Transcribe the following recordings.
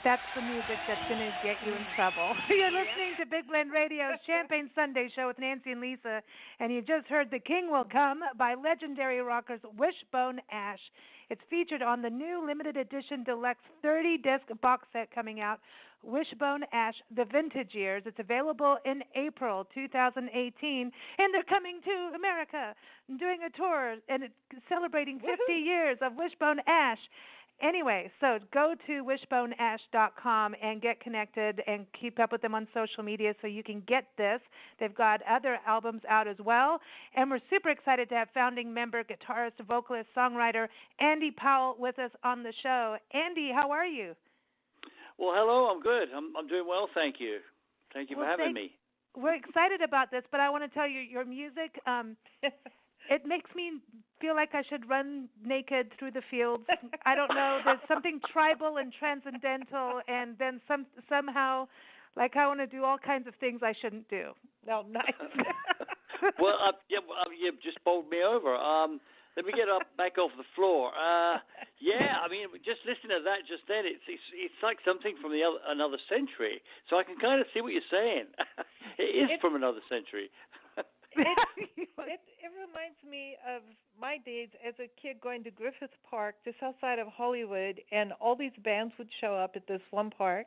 That's the music that's going to get you in trouble. You're listening to Big Blend Radio's Champagne Sunday show with Nancy and Lisa, and you just heard The King Will Come by legendary rockers Wishbone Ash. It's featured on the new limited edition deluxe 30-disc box set coming out, Wishbone Ash, The Vintage Years. It's available in April 2018, and they're coming to America, doing a tour, and it's celebrating 50 years of Wishbone Ash. Anyway, so go to wishboneash.com and get connected and keep up with them on social media so you can get this. They've got other albums out as well. And we're super excited to have founding member, guitarist, vocalist, songwriter Andy Powell with us on the show. Andy, how are you? Well, hello. I'm good. I'm doing well, thank you. Thank you for having me. We're excited about this, but I want to tell you, your music, it makes me feel like I should run naked through the fields. I don't know. There's something tribal and transcendental, and then somehow, like I want to do all kinds of things I shouldn't do. No, nice. Well, you've just bowled me over. Let me get back off the floor. Yeah, I mean, just listening to that just then, it's like something from another century. So I can kind of see what you're saying. It is from another century. It reminds me of my days as a kid going to Griffith Park just outside of Hollywood, and all these bands would show up at this one park,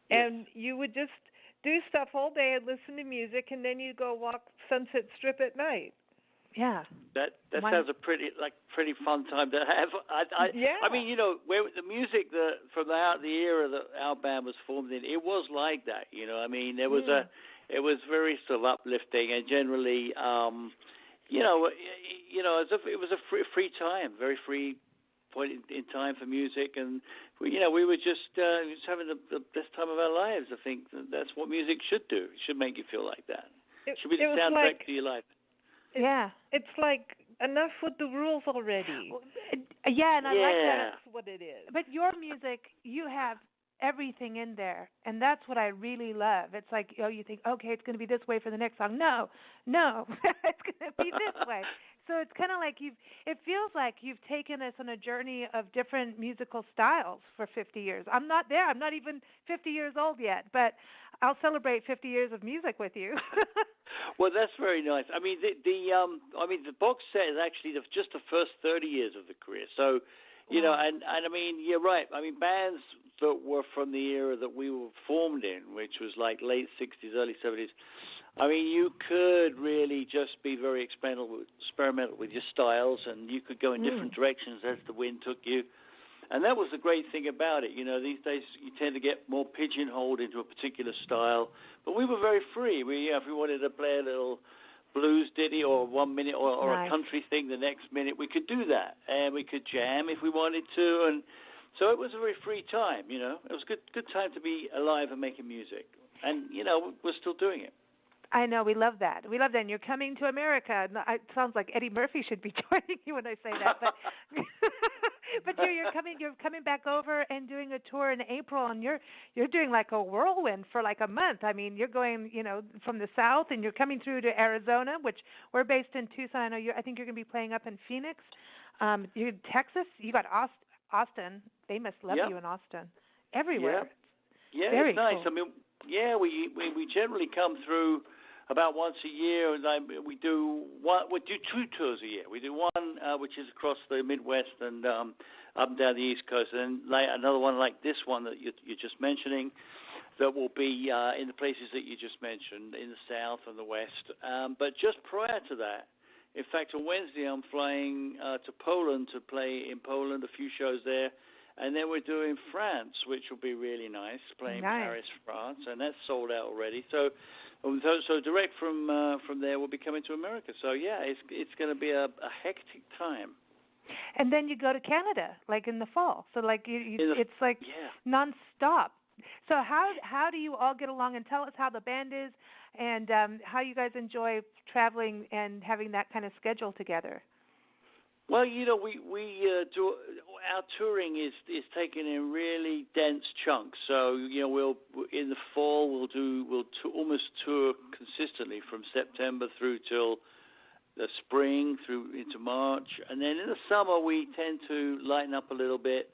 and you would just do stuff all day and listen to music, and then you'd go walk Sunset Strip at night. Yeah. That sounds a pretty fun time to have. I mean, you know, where the music from the era that our band was formed in, it was like that. You know, I mean, there was it was very sort of uplifting, and generally, you know, as if it was a free time, very free point in time for music, and we were just having the best time of our lives. I think that's what music should do. It should make you feel like that. It should be the soundtrack to your life. Yeah, it's like enough with the rules already. Yeah, and I like that. That's what it is. But your music, you have everything in there, and that's what I really love. It's like, you think, okay, it's going to be this way for the next song. No, it's going to be this way. So it's kind of like it feels like you've taken us on a journey of different musical styles for 50 years. I'm not there. I'm not even 50 years old yet, but I'll celebrate 50 years of music with you. Well, that's very nice. I mean, the box set is actually just the first 30 years of the career. So, you know, and I mean, you're right. I mean, bands that were from the era that we were formed in, which was like late 60s, early 70s, I mean, you could really just be very experimental with your styles, and you could go in different directions as the wind took you. And that was the great thing about it. You know, these days you tend to get more pigeonholed into a particular style. But we were very free. If we wanted to play a little blues ditty or 1 minute or a country thing the next minute, we could do that. And we could jam if we wanted to. And so it was a very free time, you know. It was a good time to be alive and making music. And, you know, we're still doing it. I know, we love that. We love that. And you're coming to America. It sounds like Eddie Murphy should be joining you when I say that. But but you're coming back over and doing a tour in April, and you're doing like a whirlwind for like a month. I mean, you're going, you know, from the south, and you're coming through to Arizona, which we're based in Tucson. I think you're going to be playing up in Phoenix. You're in Texas. You got Austin. They must love you in Austin. Everywhere. Yeah, very it's nice. Cool. I mean, we generally come through about once a year, and we do 2 tours a year. We do one which is across the Midwest and up and down the East Coast, and then another one like this one that you're just mentioning, that will be in the places that you just mentioned, in the South and the West. But just prior to that, in fact, on Wednesday I'm flying to Poland to play in Poland, a few shows there. And then we're doing France, which will be really nice, playing Paris, France, and that's sold out already. So direct from there, we'll be coming to America. So yeah, it's going to be a hectic time. And then you go to Canada, like in the fall. So like it's like nonstop. So how do you all get along? And tell us how the band is, and how you guys enjoy traveling and having that kind of schedule together. Well, you know, we do our touring is taken in really dense chunks. So you know, in the fall we'll almost tour consistently from September through till the spring through into March, and then in the summer we tend to lighten up a little bit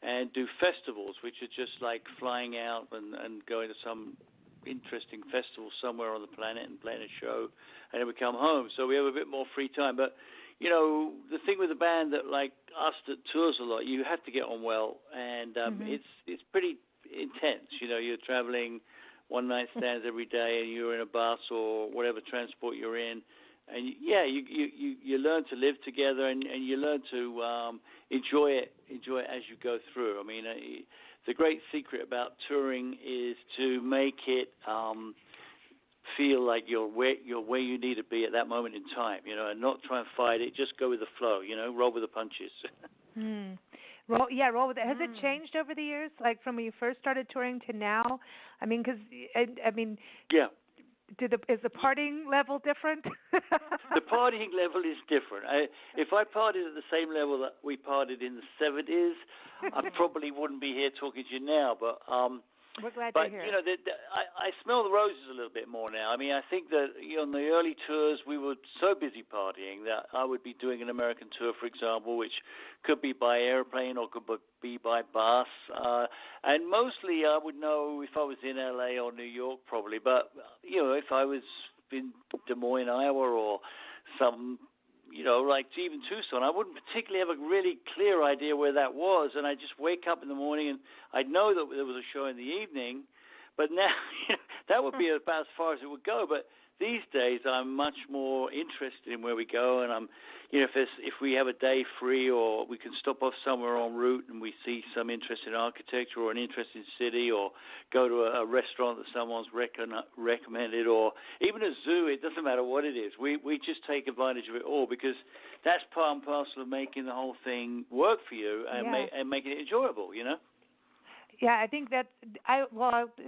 and do festivals, which are just like flying out and going to some interesting festival somewhere on the planet and playing a show, and then we come home. So we have a bit more free time. But, you know, the thing with a band that like us that tours a lot, you have to get on well, and it's pretty intense. You know, you're traveling one-night stands every day, and you're in a bus or whatever transport you're in. And, you learn to live together, and you learn to enjoy it as you go through. I mean, the great secret about touring is to make it feel like you're where you need to be at that moment in time, you know, and not try and fight it. Just go with the flow, you know, roll with the punches. Roll with it. Has it changed over the years, like from when you first started touring to now? I mean, Yeah. Is the partying level different? The partying level is different. If I partied at the same level that we partied in the 70s, I probably wouldn't be here talking to you now. But we're glad to hear. You know, I smell the roses a little bit more now. I mean, I think that on the early tours we were so busy partying that I would be doing an American tour, for example, which could be by airplane or could be by bus. And mostly I would know if I was in LA or New York probably. But, you know, if I was in Des Moines, Iowa or some, you know, like even Tucson, I wouldn't particularly have a really clear idea where that was. And I'd just wake up in the morning and I'd know that there was a show in the evening. But now, you know, that would be about as far as it would go. But these days, I'm much more interested in where we go, and I'm, you know, if we have a day free, or we can stop off somewhere en route and we see some interesting architecture or an interesting city, or go to a restaurant that someone's recommended, or even a zoo. It doesn't matter what it is. We just take advantage of it all, because that's part and parcel of making the whole thing work for you and making it enjoyable. You know. Yeah, I think that's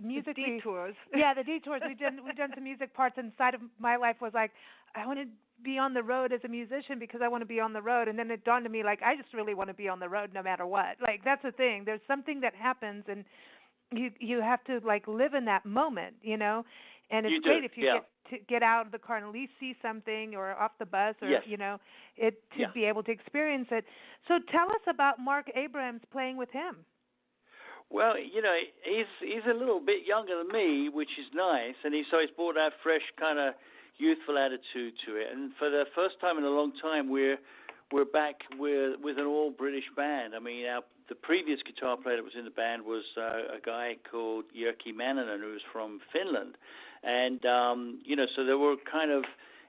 music the detours. The detours. We've done some music parts, and side of my life was like, I want to be on the road as a musician because I want to be on the road. And then it dawned on me, like, I just really want to be on the road no matter what. Like, that's the thing. There's something that happens, and you have to like live in that moment, you know. And it's great if you get out of the car and at least see something, or off the bus, or you know, be able to experience it. So tell us about Mark Abrams, playing with him. Well, you know, he's a little bit younger than me, which is nice, and he's brought that fresh kind of youthful attitude to it. And for the first time in a long time, we're back with an all British band. I mean, the previous guitar player that was in the band was a guy called Jyrki Manninen, who was from Finland, and you know, so there were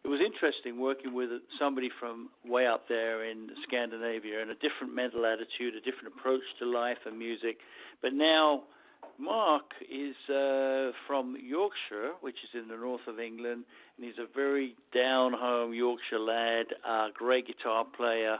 it was interesting working with somebody from way up there in Scandinavia, and a different mental attitude, a different approach to life and music. But now Mark is from Yorkshire, which is in the north of England, and he's a very down-home Yorkshire lad, great guitar player.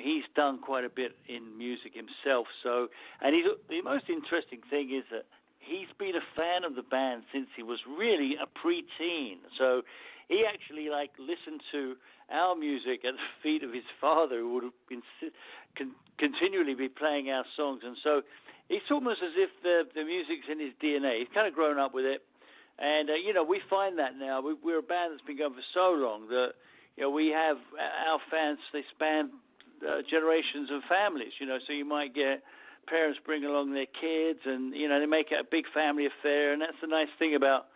He's done quite a bit in music himself. So, and the most interesting thing is that he's been a fan of the band since he was really a preteen. So he actually listened to our music at the feet of his father, who would have been continually be playing our songs. And so it's almost as if the music's in his DNA. He's kind of grown up with it. And, you know, we find that now. We're a band that's been going for so long that, you know, we have our fans, they span generations of families, you know. So you might get parents bring along their kids, and, you know, they make it a big family affair. And that's the nice thing about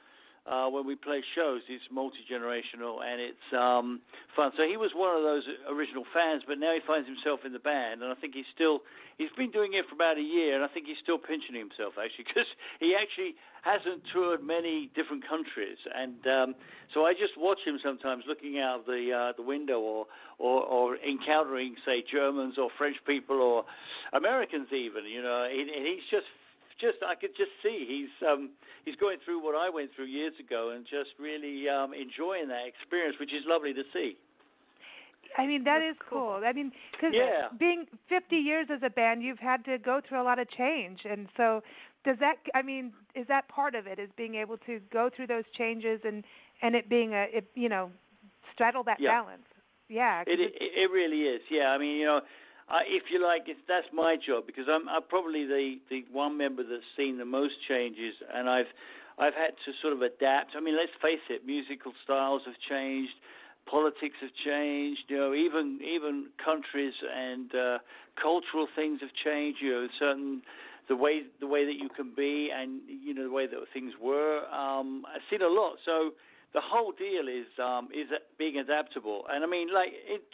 when we play shows. It's multi-generational, and it's fun. So he was one of those original fans, but now he finds himself in the band, and I think he's been doing it for about a year, and I think he's still pinching himself, actually, because he actually hasn't toured many different countries. And so I just watch him sometimes looking out of the window, or encountering, say, Germans or French people or Americans even, you know, and he's just I could just see he's going through what I went through years ago, and just really enjoying that experience, which is lovely to see. I mean, that is cool. I mean, because being 50 years as a band, you've had to go through a lot of change, and so is that part of it, is being able to go through those changes and it being straddle that balance? Yeah. It really is. Yeah. I mean, you know, if you like, that's my job, because I'm probably the one member that's seen the most changes, and I've had to sort of adapt. I mean, let's face it, musical styles have changed. politics have changed. Even countries and cultural things have changed. The way that you can be, and the way that things were. I've seen a lot. So the whole deal is being adaptable. And I mean,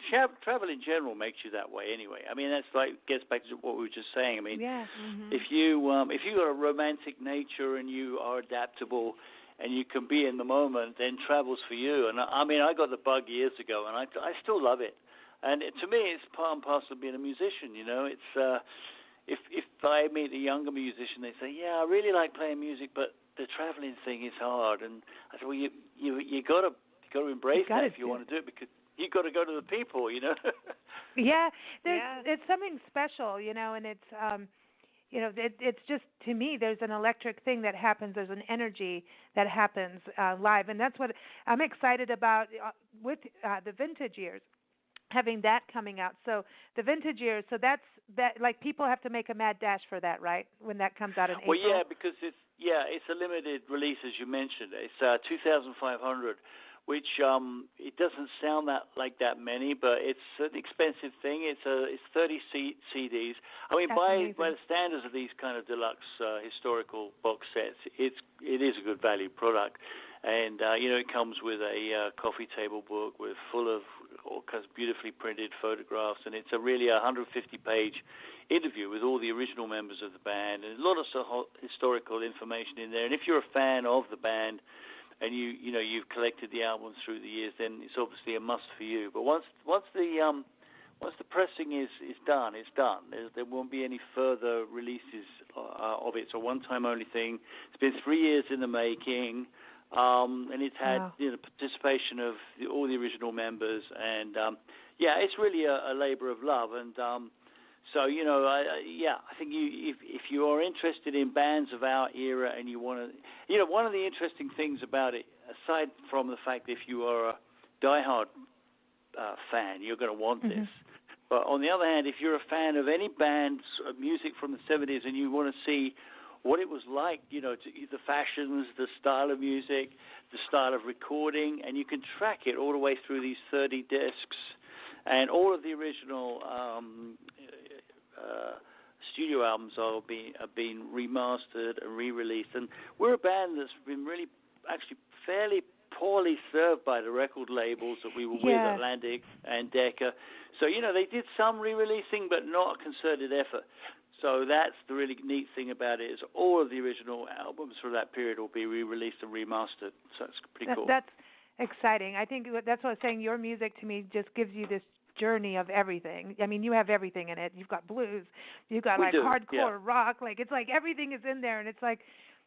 travel in general makes you that way anyway. I mean, that's gets back to what we were just saying. I mean, if you got a romantic nature and you are adaptable and you can be in the moment, then travel's for you. And I mean, I got the bug years ago, and I still love it. And to me, it's part and parcel of being a musician. It's if I meet a younger musician, they say, "Yeah, I really like playing music, but the traveling thing is hard." And I said, "Well, you got to embrace that if you want to do it, because you got to go to the people, Yeah, it's something special, and it's it's just, to me, there's an electric thing that happens. There's an energy that happens live, and that's what I'm excited about with the vintage years. Having that coming out. So the vintage years, so that people have to make a mad dash for that, right? When that comes out in April. Well, yeah, because it's a limited release, as you mentioned. It's 2,500, which it doesn't sound like that many, but it's an expensive thing. It's 30 CDs. I mean, by the standards of these kind of deluxe historical box sets, it is a good value product. And it comes with a coffee table book full of all kinds of beautifully printed photographs, and it's really 150-page interview with all the original members of the band, and a lot of historical information in there. And if you're a fan of the band, and you've collected the albums through the years, then it's obviously a must for you. But once the pressing is done, it's done. There won't be any further releases of it. It's a one-time only thing. It's been 3 years in the making. And it's had participation of all the original members, and it's really a labor of love. And so I think if you are interested in bands of our era, and you want to, one of the interesting things about it, aside from the fact that if you are a diehard fan, you're going to want this. But on the other hand, if you're a fan of any band's music from the 70s and you want to see what it was like, the fashions, the style of music, the style of recording, and you can track it all the way through these 30 discs, and all of the original studio albums are being remastered and re-released. And we're a band that's been really, actually, fairly poorly served by the record labels that we were with, Atlantic and Decca. So, they did some re-releasing, but not a concerted effort. So that's the really neat thing about it, is all of the original albums from that period will be re-released and remastered. So it's pretty cool. That's exciting. I think that's what I was saying. Your music, to me, just gives you this journey of everything. I mean, you have everything in it. You've got blues. You've got hardcore rock. It's like everything is in there, and it's like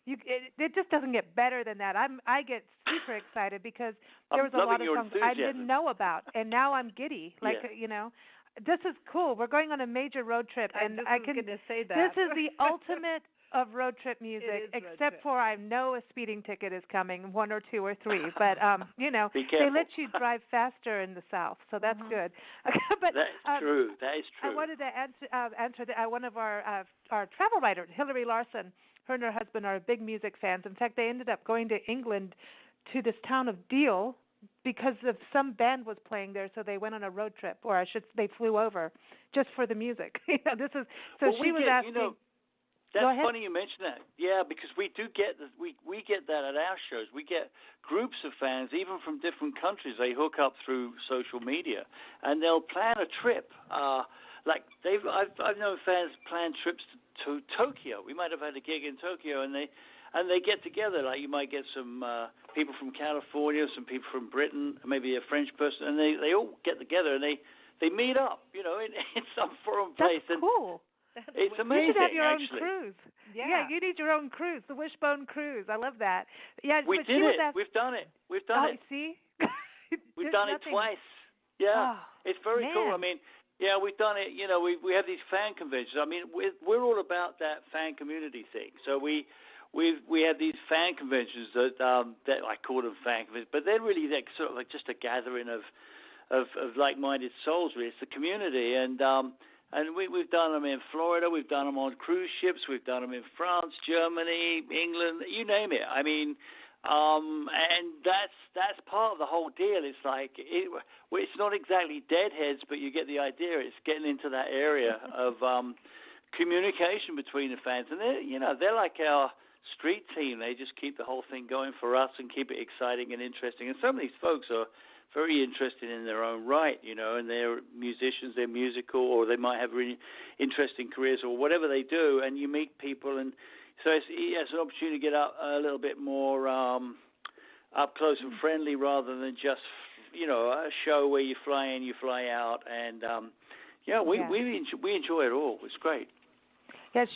it just doesn't get better than that. I get super excited because there was a lot of songs I didn't know about, and now I'm giddy. This is cool. We're going on a major road trip, and I can say that. This is the ultimate of road trip music, except for I know a speeding ticket is coming, 1 or 2 or 3. But they let you drive faster in the South, so that's good. But that's true. That is true. I wanted to answer one of our travel writers, Hillary Larson. Her and her husband are big music fans. In fact, they ended up going to England to this town of Deal, because of some band was playing there, so they went on a road trip, or they flew over just for the music. This is so. Well, she was asking. That's funny you mention that. Yeah, because we do get we get that at our shows. We get groups of fans, even from different countries. They hook up through social media, and they'll plan a trip. I've known fans plan trips to Tokyo. We might have had a gig in Tokyo, and they get together. Like, you might get some people from California, some people from Britain, maybe a French person, and they all get together and they meet up, in some foreign place. That's cool. It's amazing. You should have your own actually. Cruise. Yeah, you need your own cruise, the Wishbone cruise. I love that. Yeah, we did it. We've done it. Oh, see? We've done it twice. Yeah, it's very cool. I mean, yeah, we've done it. We have these fan conventions. I mean, we're all about that fan community thing. So we have these fan conventions that I call them fan conventions, but they're really sort of like just a gathering of like-minded souls. Really, it's the community, and we've done them in Florida, we've done them on cruise ships, we've done them in France, Germany, England, you name it. I mean, And that's part of the whole deal. It's like it's not exactly deadheads, but you get the idea. It's getting into that area of communication between the fans, and they're like our street team. They just keep the whole thing going for us and keep it exciting and interesting. And some of these folks are very interested in their own right, and they're musicians, they're musical, or they might have really interesting careers or whatever they do. And you meet people, and so it's an opportunity to get up a little bit more up close and friendly, rather than just a show where you fly in, you fly out, and we enjoy it all. It's great. Yeah,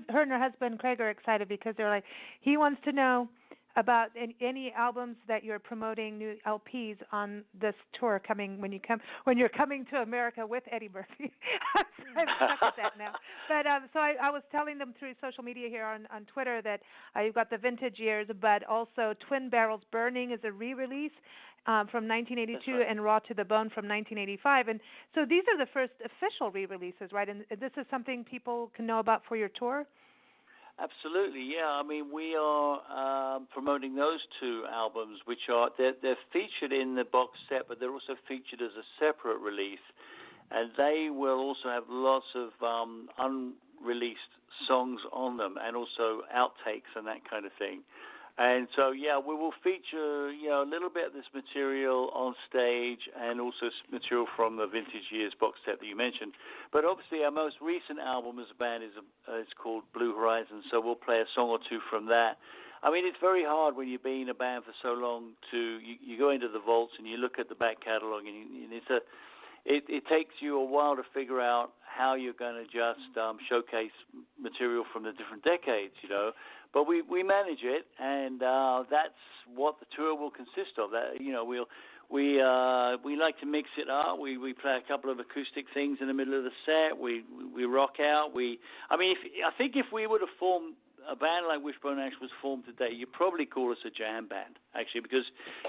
her and her husband Craig are excited because they're like, he wants to know about any albums that you're promoting, new LPs on this tour coming when you're coming to America with Eddie Murphy. I'm stuck at that now. But so I was telling them through social media here on Twitter that you've got the vintage years, but also Twin Barrels Burning is a re-release from 1982, right, and Raw to the Bone from 1985. And so these are the first official re-releases, right? And this is something people can know about for your tour? Absolutely, yeah. I mean, we are promoting those two albums, which they're featured in the box set, but they're also featured as a separate release, and they will also have lots of unreleased songs on them, and also outtakes and that kind of thing. And so, yeah, we will feature, a little bit of this material on stage, and also material from the Vintage Years box set that you mentioned. But obviously, our most recent album as a band is called Blue Horizon, so we'll play a song or two from that. I mean, it's very hard when you've been in a band for so long you go into the vaults and you look at the back catalog, and it takes you a while to figure out how you're going to just showcase material from the different decades, But we manage it, and that's what the tour will consist of. That we like to mix it up. We play a couple of acoustic things in the middle of the set. We rock out. I think if we would have formed a band like Wishbone Ash was formed today, you'd probably call us a jam band, actually, because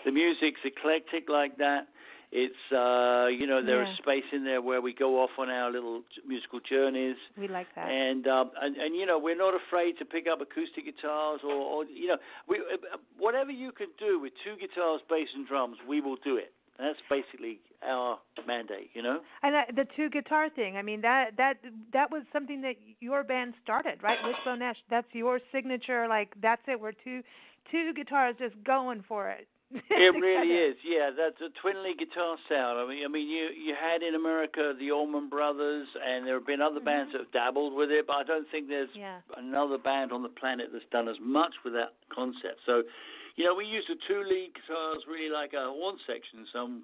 the music's eclectic like that. It's, there's space in there where we go off on our little musical journeys. We like that. And we're not afraid to pick up acoustic guitars or whatever you can do with two guitars, bass, and drums, we will do it. And that's basically our mandate, And the two guitar thing, I mean, that was something that your band started, right? Wishbone Ash, that's your signature, like, that's it. We're two guitars just going for it. It really is, yeah. That's a twin lead guitar sound. I mean, you had in America the Allman Brothers, and there have been other bands that have dabbled with it, but I don't think there's another band on the planet that's done as much with that concept. So, we use the two lead guitars really like a horn section in some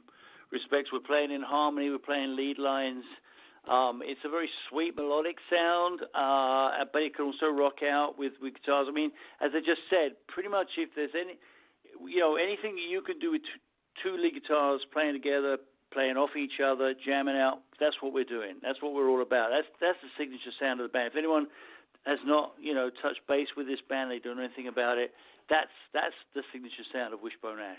respects. We're playing in harmony, we're playing lead lines. It's a very sweet melodic sound, but it can also rock out with guitars. I mean, as I just said, pretty much if there's anything you can do with two lead guitars playing together, playing off each other, jamming out, that's what we're doing. That's what we're all about. That's the signature sound of the band. If anyone has not, touched base with this band, they don't know anything about it, that's the signature sound of Wishbone Ash.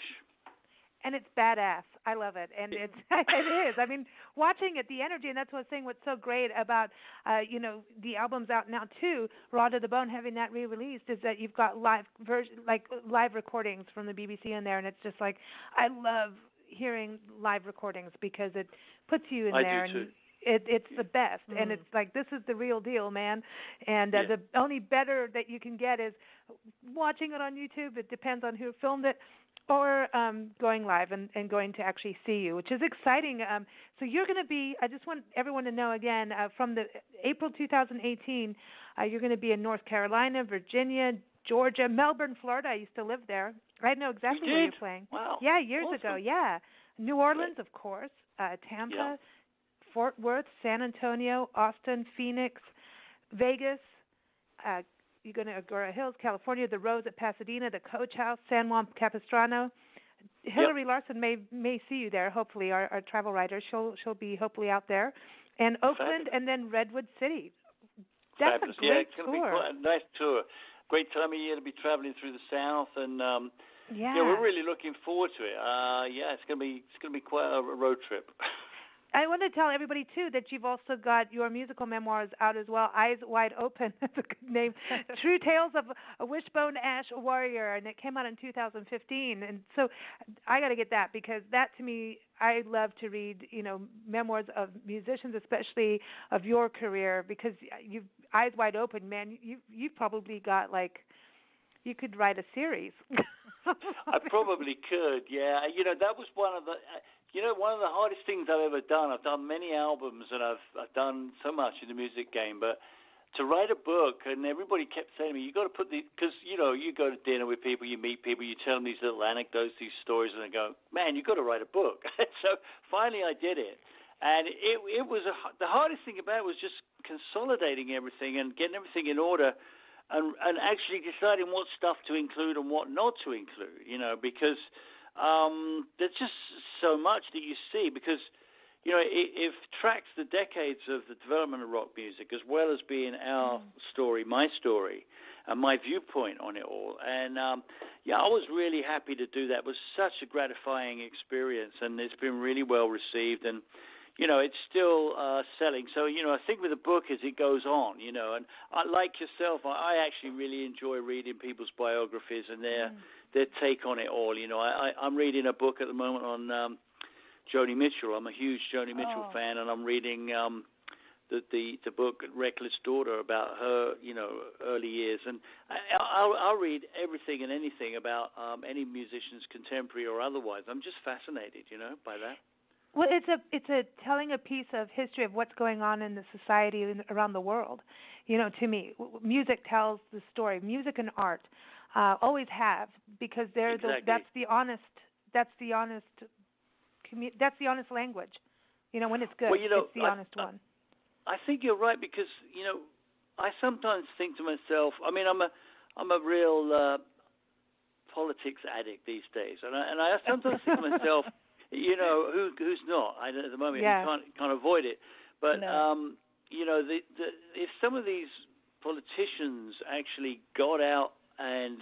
And it's badass. I love it. And it is. I mean, watching it, the energy, and that's what I was saying, what's so great about, the album's out now too, Raw to the Bone, having that re-released, is that you've got live recordings from the BBC in there, and it's just like, I love hearing live recordings because it puts you in there. I do too. It's the best, and it's like, this is the real deal, man. And the only better that you can get is watching it on YouTube. It depends on who filmed it, or going live and going to actually see you, which is exciting. So you're going to be, I just want everyone to know again, from the April 2018, you're going to be in North Carolina, Virginia, Georgia, Melbourne, Florida. I used to live there. I know exactly where you're playing. Wow. Yeah, years ago, yeah. New Orleans, of course, Tampa, Fort Worth, San Antonio, Austin, Phoenix, Vegas, you're going to Agora Hills, California, the Rose at Pasadena, the Coach House, San Juan Capistrano. Hillary Larson may see you there, hopefully, our travel writer. She'll be hopefully out there. And Oakland, and then Redwood City. That's fabulous. A great it's going to tour. be quite a nice tour. Great time of year to be traveling through the South, and we're really looking forward to it. It's going to be quite a road trip. I want to tell everybody, too, that you've also got your musical memoirs out as well, Eyes Wide Open. That's a good name. True Tales of a Wishbone Ash Warrior, and it came out in 2015. And so I got to get that, because that, to me, I love to read, memoirs of musicians, especially of your career, because you've Eyes Wide Open, man. You've probably got, you could write a series. I probably could, yeah. That was one of the hardest things I've ever done. I've done many albums, and I've done so much in the music game, but to write a book, and everybody kept saying to me, you got to put because, you go to dinner with people, you meet people, you tell them these little anecdotes, these stories, and they go, man, you got to write a book. So finally I did it. And it was the hardest thing about it was just consolidating everything and getting everything in order, and actually deciding what stuff to include and what not to include, because there's just so much that you see, because it tracks the decades of the development of rock music, as well as being our story, my story, and my viewpoint on it all. And I was really happy to do that. It was such a gratifying experience, and it's been really well received, and it's still selling. So, I think with the book as it goes on, and I, like yourself, I actually really enjoy reading people's biographies and their take on it all. I'm reading a book at the moment on Joni Mitchell. I'm a huge Joni Mitchell fan, and I'm reading the book Reckless Daughter about her, early years. And I'll read everything and anything about any musicians, contemporary or otherwise. I'm just fascinated, by that. Well, it's a telling a piece of history of what's going on in the society around the world. To me, music tells the story. Music and art always have, because they're exactly. that's the honest language. When it's good, it's the honest one. I think you're right, because I sometimes think to myself. I mean, I'm a real politics addict these days, and I sometimes think to myself. Who's not? At the moment, you can't avoid it. But no. If some of these politicians actually got out and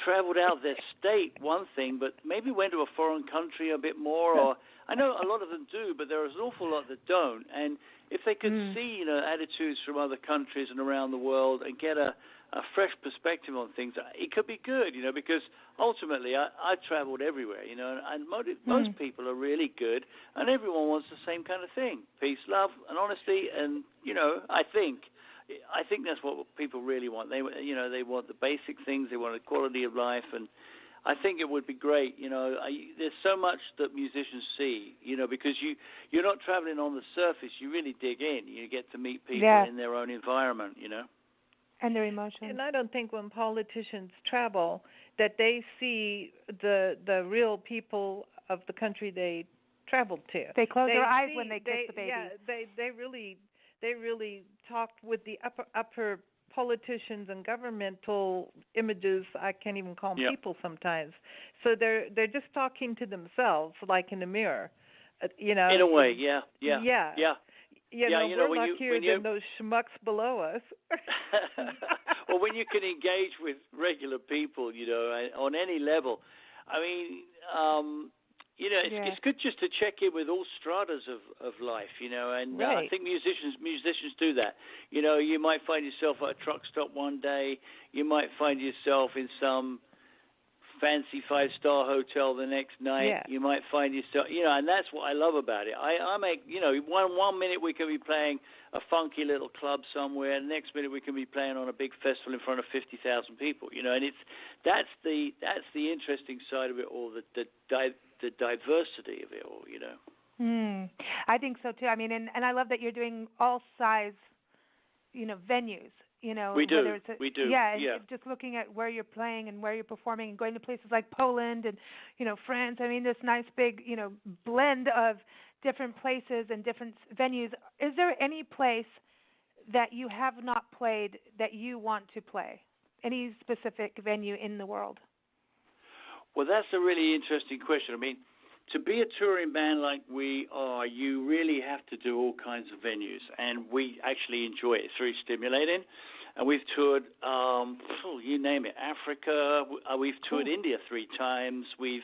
traveled out of their state, one thing, but maybe went to a foreign country a bit more. Or I know a lot of them do, but there's an awful lot that don't. And if they could see attitudes from other countries and around the world and get a fresh perspective on things, it could be good, because ultimately I traveled everywhere, and most people are really good, and everyone wants the same kind of thing: peace, love, and honesty. And I think that's what people really want. They want the basic things. They want the quality of life, and I think it would be great. There's so much that musicians see, because you're not traveling on the surface. You really dig in. You get to meet people in their own environment, And their emotions. And I don't think when politicians travel that they see the real people of the country they traveled to. They close their eyes when they kiss the baby. Yeah, they really talk with the upper politicians and governmental images. I can't even call them people sometimes. So they're just talking to themselves, like in a mirror. In a way, yeah. We're luckier than those schmucks below us. Well, when you can engage with regular people, on any level, I mean, it's good just to check in with all stratas of life, and right. I think musicians do that. You might find yourself at a truck stop one day. You might find yourself in some fancy 5-star hotel the next night. Yeah. You might find yourself, and that's what I love about it. I make, one minute we can be playing a funky little club somewhere, and the next minute we can be playing on a big festival in front of 50,000 people. And that's the interesting side of it all, the diversity of it all. I think so too. I mean, and I love that you're doing all size, venues. We do. Whether it's we do. Yeah, just looking at where you're playing and where you're performing, and going to places like Poland and France. I mean, this nice big blend of different places and different venues. Is there any place that you have not played that you want to play? Any specific venue in the world? Well, that's a really interesting question. I mean, to be a touring band like we are, you really have to do all kinds of venues, and we actually enjoy it. It's very stimulating, and we've toured, you name it, Africa. We've toured India 3 times. We've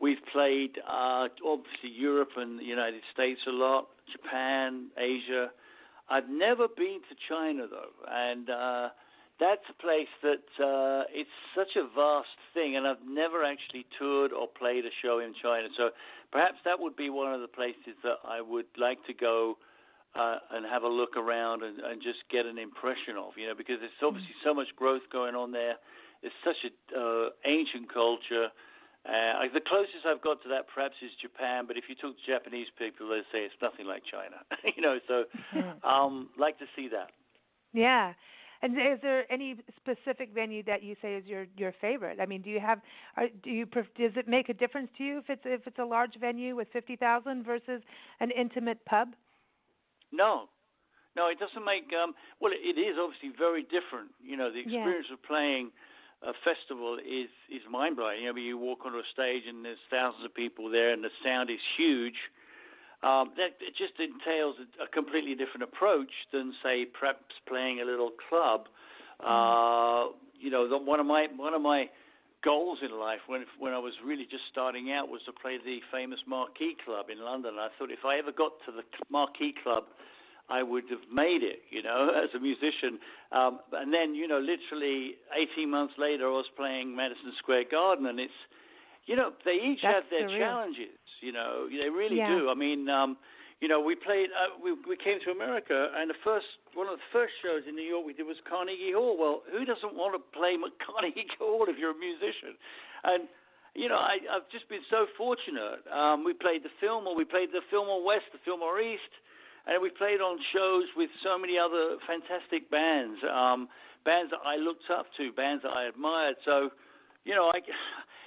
We've played obviously Europe and the United States a lot, Japan, Asia. I've never been to China though, and that's a place that it's such a vast thing, and I've never actually toured or played a show in China. So perhaps that would be one of the places that I would like to go and have a look around and just get an impression of, because there's obviously so much growth going on there. It's such an ancient culture. The closest I've got to that perhaps is Japan, but if you talk to Japanese people, they say it's nothing like China. So like to see that. Yeah. And is there any specific venue that you say is your favorite? I mean, does it make a difference to you if it's a large venue with 50,000 versus an intimate pub? No, it doesn't make. Well, it is obviously very different. The experience of playing a festival is mind-blowing. You walk onto a stage and there's thousands of people there, and the sound is huge. That it just entails a completely different approach than, say, perhaps playing a little club. One of my goals in life when I was really just starting out was to play the famous Marquee Club in London. I thought if I ever got to the Marquee Club, I would have made it, as a musician. And then, literally 18 months later, I was playing Madison Square Garden, and it's, they each have their challenges. They really do. I mean, we played. We came to America, and one of the first shows in New York we did was Carnegie Hall. Well, who doesn't want to play Carnegie Hall if you're a musician? And I've just been so fortunate. We played the Fillmore. We played the Fillmore West, the Fillmore East, and we played on shows with so many other fantastic bands, bands that I looked up to, bands that I admired. So,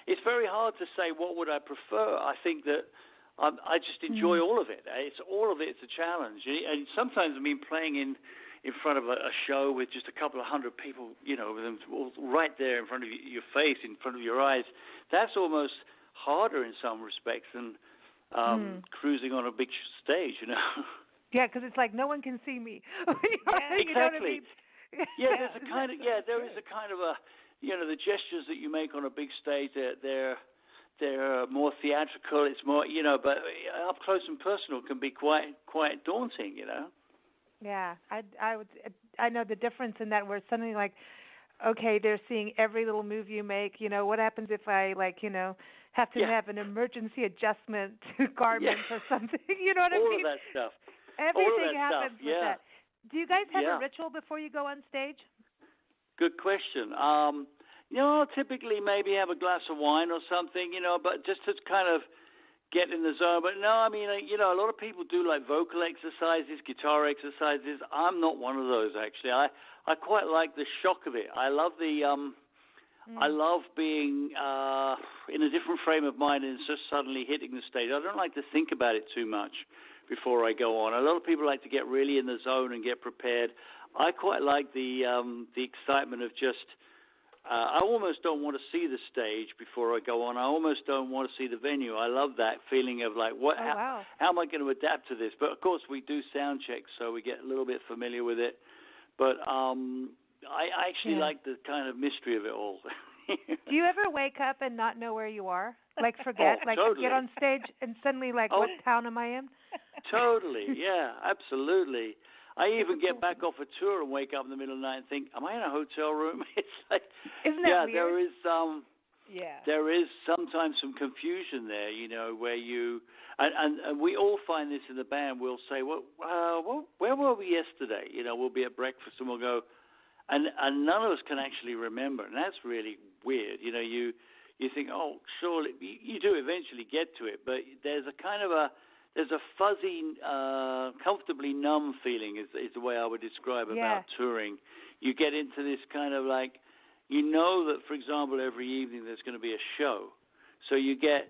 it's very hard to say what would I prefer. I think that I just enjoy all of it. All of it's a challenge. And sometimes, playing in front of a show with just a couple of hundred people, with them right there in front of your face, in front of your eyes, that's almost harder in some respects than cruising on a big stage, Yeah, because it's like no one can see me. Exactly. You know what I mean? There is a kind of a, the gestures that you make on a big stage, they're more theatrical. It's more, but up close and personal can be quite daunting, Yeah, I know the difference in that, where something like, okay, they're seeing every little move you make. What happens if I have to have an emergency adjustment to garments or something? You know what I mean? All of that stuff. Everything happens with that. Do you guys have a ritual before you go on stage? Good question. Typically maybe have a glass of wine or something, but just to kind of get in the zone. But no, a lot of people do like vocal exercises, guitar exercises. I'm not one of those, actually. I quite like the shock of it. I love I love being in a different frame of mind and just suddenly hitting the stage. I don't like to think about it too much before I go on. A lot of people like to get really in the zone and get prepared. I quite like the excitement of just. I almost don't want to see the stage before I go on. I almost don't want to see the venue. I love that feeling of like, how am I going to adapt to this? But of course, we do sound checks, so we get a little bit familiar with it. But I actually like the kind of mystery of it all. Do you ever wake up and not know where you are? Like forget, totally. Get on stage and suddenly what town am I in? Totally, yeah, absolutely. I even get back off a tour and wake up in the middle of the night and think, am I in a hotel room? It's like, isn't that weird? There is sometimes some confusion there, where you, and we all find this in the band. We'll say, where were we yesterday? We'll be at breakfast and we'll go, and none of us can actually remember, and that's really weird. You think, oh, surely, you do eventually get to it, but there's a kind of there's a fuzzy, comfortably numb feeling is the way I would describe about touring. You get into this kind of like, that, for example, every evening there's going to be a show. So you get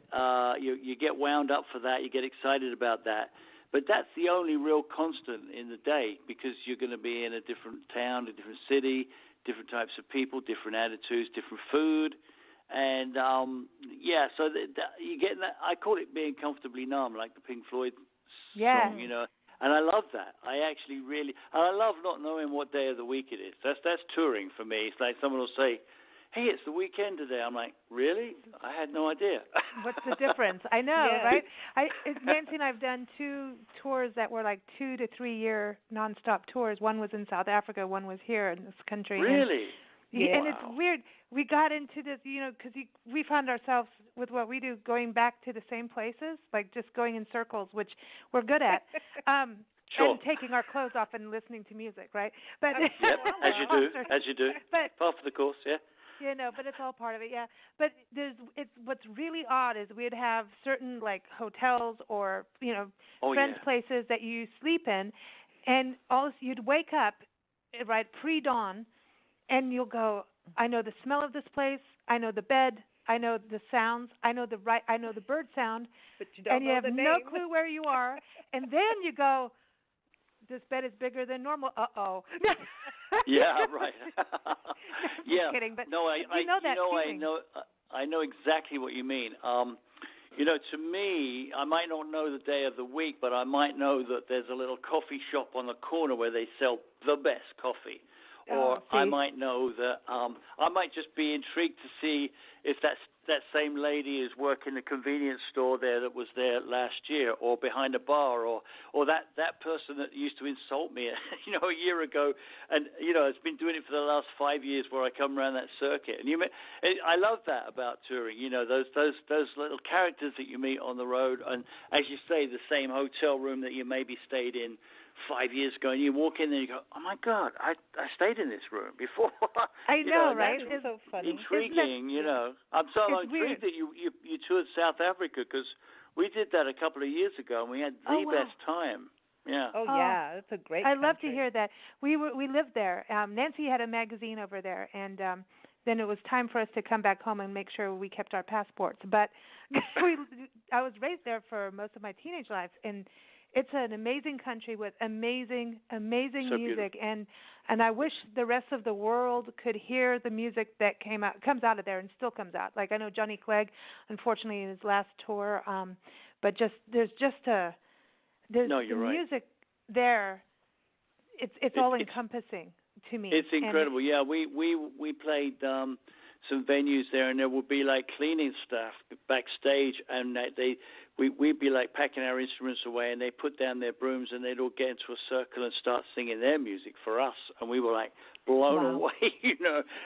you get wound up for that. You get excited about that. But that's the only real constant in the day, because you're going to be in a different town, a different city, different types of people, different attitudes, different food. And, so you get that. I call it being comfortably numb, like the Pink Floyd song, and I love that. I actually really, and I love not knowing what day of the week it is. That's touring for me. It's like someone will say, hey, it's the weekend today. I'm like, really? I had no idea. What's the difference? I know, Yeah. right? Nancy and I've done 2 tours that were like 2 to 3 year nonstop tours. One was in South Africa, one was here in this country. Really? And it's weird. We got into this, because we found ourselves with what we do going back to the same places, like just going in circles, which we're good at. Sure. And taking our clothes off and listening to music, right? But yep, as you do. But part of the course, yeah. But it's all part of it, yeah. But what's really odd is we'd have certain like hotels or friends' places that you sleep in, and you'd wake up right pre-dawn, and you'll go, I know the smell of this place, I know the bed, I know the sounds, I know the bird sound, but you don't and you know have the name. no clue where you are, and then you go, this bed is bigger than normal. Uh-oh. Yeah, right. Yeah. Just kidding, but no, you know that feeling. I know exactly what you mean. To me, I might not know the day of the week, but I might know that there's a little coffee shop on the corner where they sell the best coffee. Or I might know that I might just be intrigued to see if that same lady is working the convenience store there that was there last year, or behind a bar, or that person that used to insult me, a year ago, and has been doing it for the last 5 years, where I come around that circuit. And I love that about touring. Those little characters that you meet on the road, and as you say, the same hotel room that you maybe stayed in 5 years ago, and you walk in there and you go, oh my God, I stayed in this room before. I know, right? It's so funny. Intriguing, I'm so intrigued that you toured South Africa, because we did that a couple of years ago and we had the best time. Yeah. Oh yeah, it's a great I love to country. hear that. We lived there. Nancy had a magazine over there, and then it was time for us to come back home and make sure we kept our passports. But I was raised there for most of my teenage life, and it's an amazing country with amazing So music, and I wish the rest of the world could hear the music that comes out of there and still comes out. Like I know Johnny Clegg, unfortunately, in his last tour, but there's music there. It's all encompassing to me. It's incredible. We played some venues there, and there would be like cleaning staff backstage, and we'd be like packing our instruments away, and they put down their brooms, and they'd all get into a circle and start singing their music for us, and we were like blown away,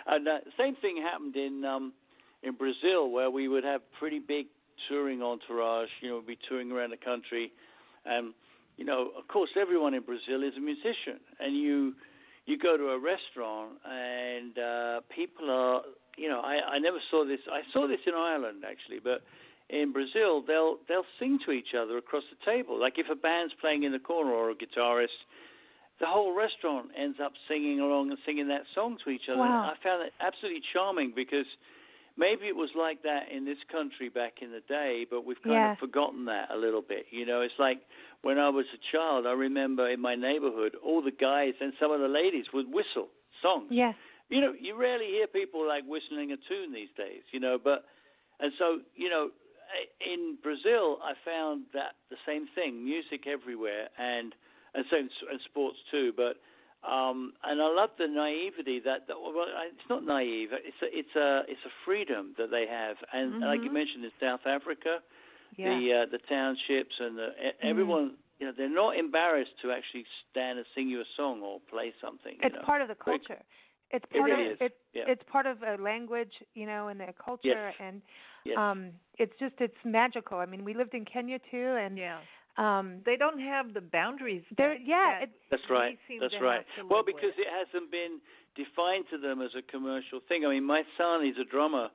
And same thing happened in Brazil, where we would have pretty big touring entourage. We'd be touring around the country, and of course, everyone in Brazil is a musician, and you go to a restaurant, and people are. I never saw this. I saw this in Ireland, actually, but in Brazil, they'll sing to each other across the table. Like if a band's playing in the corner or a guitarist, the whole restaurant ends up singing along and singing that song to each other. Wow. And I found it absolutely charming, because maybe it was like that in this country back in the day, but we've kind of forgotten that a little bit. It's like when I was a child, I remember in my neighborhood, all the guys and some of the ladies would whistle songs. Yes. You rarely hear people like whistling a tune these days, in Brazil, I found that the same thing, music everywhere, and sports too. But and I love the naivety it's not naive. It's a freedom that they have, and like you mentioned in South Africa, the townships and everyone. They're not embarrassed to actually stand and sing you a song or play something. It's part of the culture. It's part it's part of a language, and a culture, and it's magical. I mean, we lived in Kenya too, and they don't have the boundaries. That's right. Well, because it hasn't been defined to them as a commercial thing. I mean, my son, he's a drummer,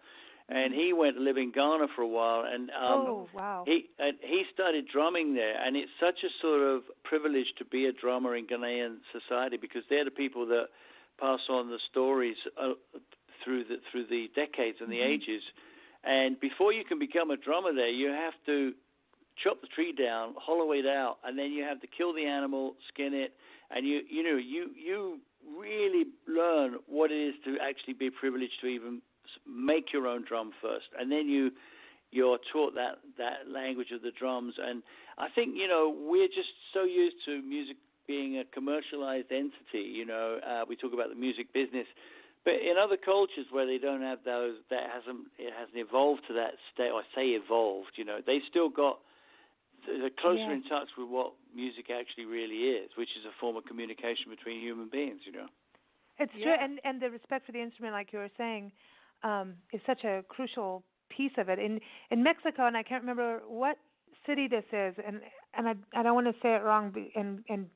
and he went to live in Ghana for a while, and he started drumming there, and it's such a sort of privilege to be a drummer in Ghanaian society, because they're the people that pass on the stories through the decades and the ages. And before you can become a drummer there, you have to chop the tree down, hollow it out, and then you have to kill the animal, skin it, and you really learn what it is to actually be privileged to even make your own drum first, and then you're taught that language of the drums. And I think we're just so used to music being a commercialized entity. We talk about the music business, But in other cultures where they don't have those, it hasn't evolved to that state. I say evolved, they still got, they're closer in touch with what music actually really is, which is a form of communication between human beings, It's true, and the respect for the instrument, like you were saying, is such a crucial piece of it. In Mexico, and I can't remember what city this is, and I don't want to say it wrong and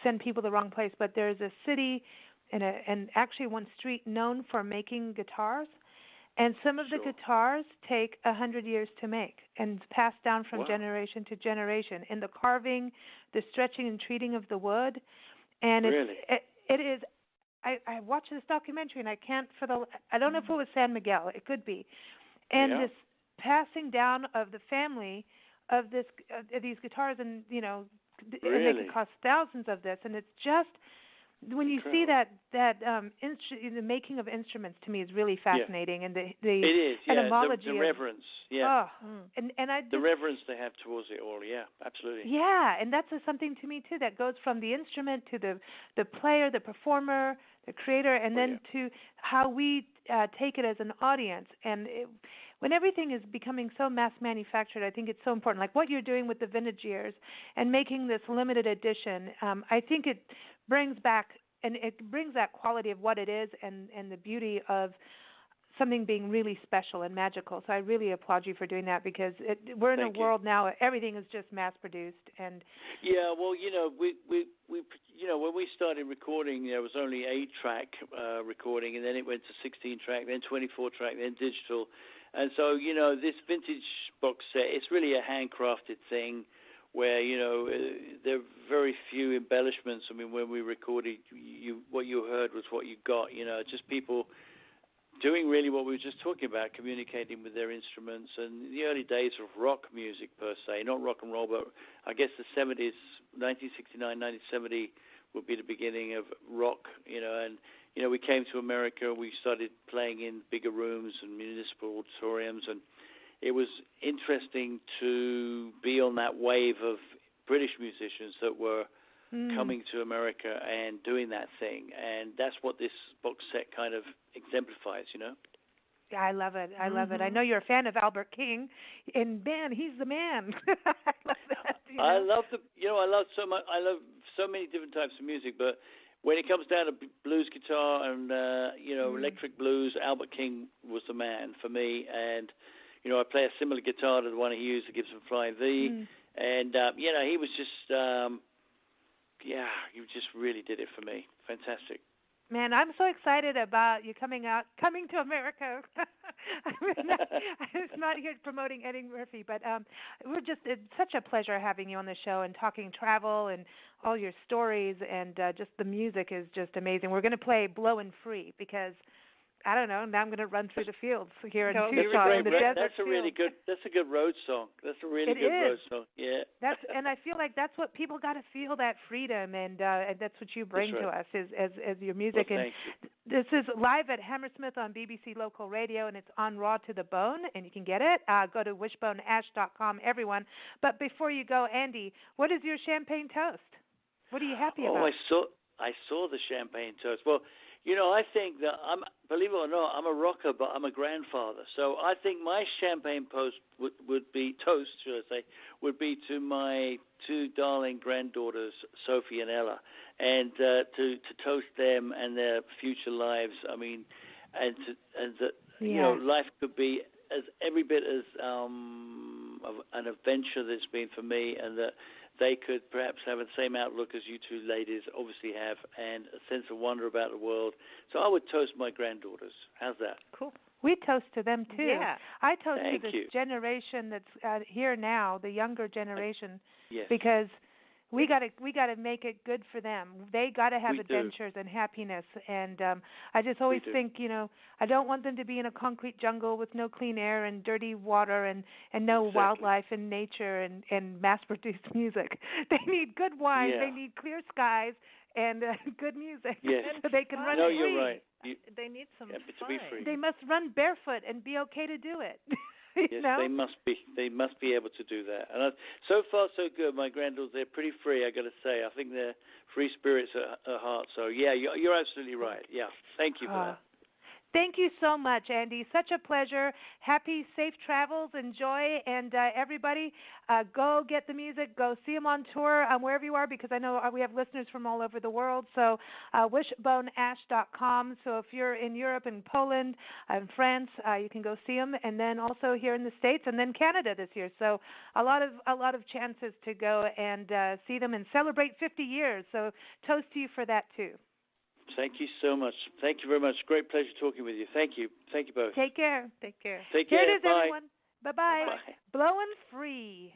send people the wrong place, but there's a city and actually one street known for making guitars, and some of the guitars take 100 years to make and passed down from generation to generation in the carving, the stretching and treating of the wood, and it is. I watched this documentary and I don't know if it was San Miguel, it could be, and this passing down of the family of these guitars, and and they can cost thousands of this, and it's just. When you see that the making of instruments, to me, is really fascinating, and the etymology, the reverence, the reverence they have towards it all, absolutely. Yeah, and that's something to me too that goes from the instrument to the player, the performer, the creator, and then to how we take it as an audience. And when everything is becoming so mass manufactured, I think it's so important. Like what you're doing with the vintage years and making this limited edition, I think it brings back, and it brings that quality of what it is and the beauty of something being really special and magical. So I really applaud you for doing that, because we're in a world now where everything is just mass produced. And well, we when we started recording, there was only 8-track recording, and then it went to 16-track, then 24-track, then digital. And so, this vintage box set, it's really a handcrafted thing where, there are very few embellishments. I mean, when we recorded, what you heard was what you got, just people doing really what we were just talking about, communicating with their instruments. And the early days of rock music, per se, not rock and roll, but I guess the 70s, 1969, 1970 would be the beginning of rock, and we came to America, we started playing in bigger rooms and municipal auditoriums, and it was interesting to be on that wave of British musicians that were coming to America and doing that thing, and that's what this box set kind of exemplifies, Yeah, I love it. I love it. I know you're a fan of Albert King, and man, he's the man. I love that. I love I love so many different types of music, but when it comes down to blues guitar and electric blues, Albert King was the man for me. And I play a similar guitar to the one he used, the Gibson Flying V, and he was just he just really did it for me. Fantastic. Man, I'm so excited about you coming to America. I'm not here promoting Eddie Murphy, but it's such a pleasure having you on the show and talking travel and all your stories, and just the music is just amazing. We're going to play Blowin' Free because, I don't know, now I'm going to run through the fields here in Tucson in the desert. That's a good road song. That's a really good road song. Yeah. And I feel like that's what people got to feel, that freedom, and that's what you bring to us as your music. Well, and this is live at Hammersmith on BBC Local Radio, and it's on Raw to the Bone, and you can get it. Go to wishboneash.com, everyone. But before you go, Andy, what is your champagne toast? What are you happy about? I saw the champagne toast. Well, I think that believe it or not, I'm a rocker, but I'm a grandfather. So I think my champagne toast would be to my two darling granddaughters, Sophie and Ella, and to toast them and their future lives. I mean, life could be as every bit as of an adventure that's been for me, and that they could perhaps have the same outlook as you two ladies obviously have, and a sense of wonder about the world. So I would toast my granddaughters. How's that? Cool. We toast to them too. Yeah. I toast to this generation that's here now, the younger generation, because we got to make it good for them. They got to have adventures and happiness, and I just always think, I don't want them to be in a concrete jungle with no clean air and dirty water and no wildlife and nature and mass-produced music. They need good wine. They need clear skies and good music, so they can run free. You're right. They need some fun. To be free. They must run barefoot and be okay to do it. Yes, know? they must be. They must be able to do that. And so far, so good. My granddaughters, they're pretty free, I got to say. I think they're free spirits at heart. So, yeah, you're absolutely right. Yeah, thank you for that. Thank you so much, Andy. Such a pleasure. Happy, safe travels. Enjoy. And everybody, go get the music. Go see them on tour wherever you are, because I know we have listeners from all over the world. So wishboneash.com. So if you're in Europe and Poland and France, you can go see them. And then also here in the States and then Canada this year. So a lot of chances to go and see them and celebrate 50 years. So toast to you for that, too. Thank you so much. Thank you very much. Great pleasure talking with you. Thank you. Thank you both. Take care. Take care. Take care. Here it is, Bye. everyone. Bye-bye. Bye. Blowing free.